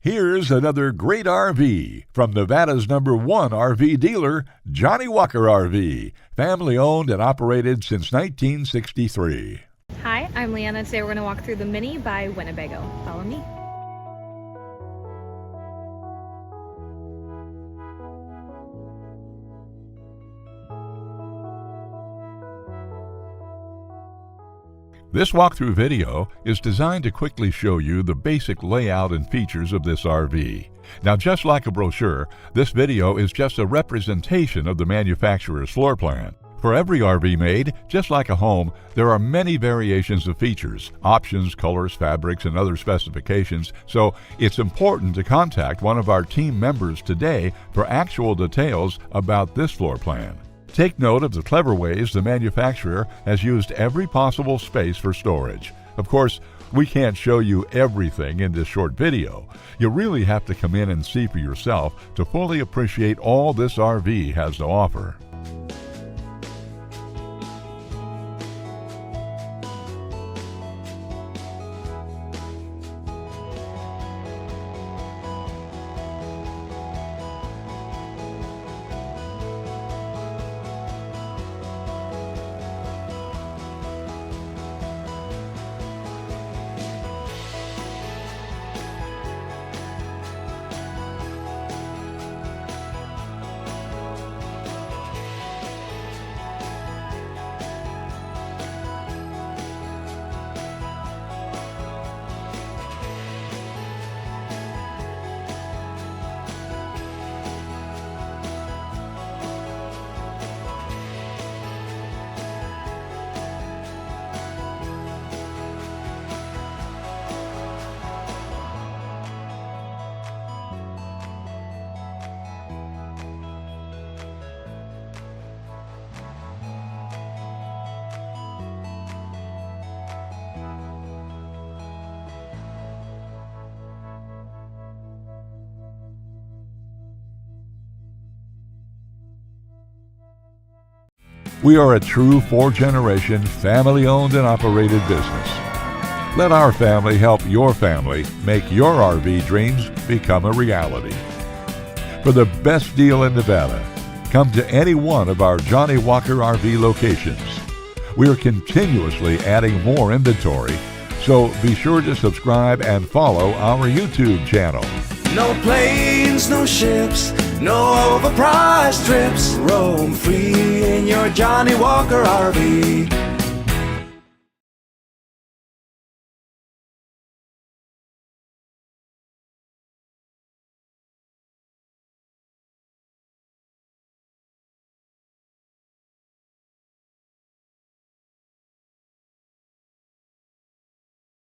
Here's another great RV from Nevada's #1 RV dealer, Johnnie Walker RV, family owned and operated since 1963. Hi, I'm Leanna. Today we're going to walk through the Minnie by Winnebago. Follow me. This walkthrough video is designed to quickly show you the basic layout and features of this RV. Now, just like a brochure, this video is just a representation of the manufacturer's floor plan. For every RV made, just like a home, there are many variations of features, options, colors, fabrics, and other specifications, so it's important to contact one of our team members today for actual details about this floor plan. Take note of the clever ways the manufacturer has used every possible space for storage. Of course, we can't show you everything in this short video. You really have to come in and see for yourself to fully appreciate all this RV has to offer. We are a true 4-generation, family-owned and operated business. Let our family help your family make your RV dreams become a reality. For the best deal in Nevada, come to any one of our Johnnie Walker RV locations. We are continuously adding more inventory, so be sure to subscribe and follow our YouTube channel. No planes, no ships, no overpriced trips. Roam free in your Johnnie Walker RV.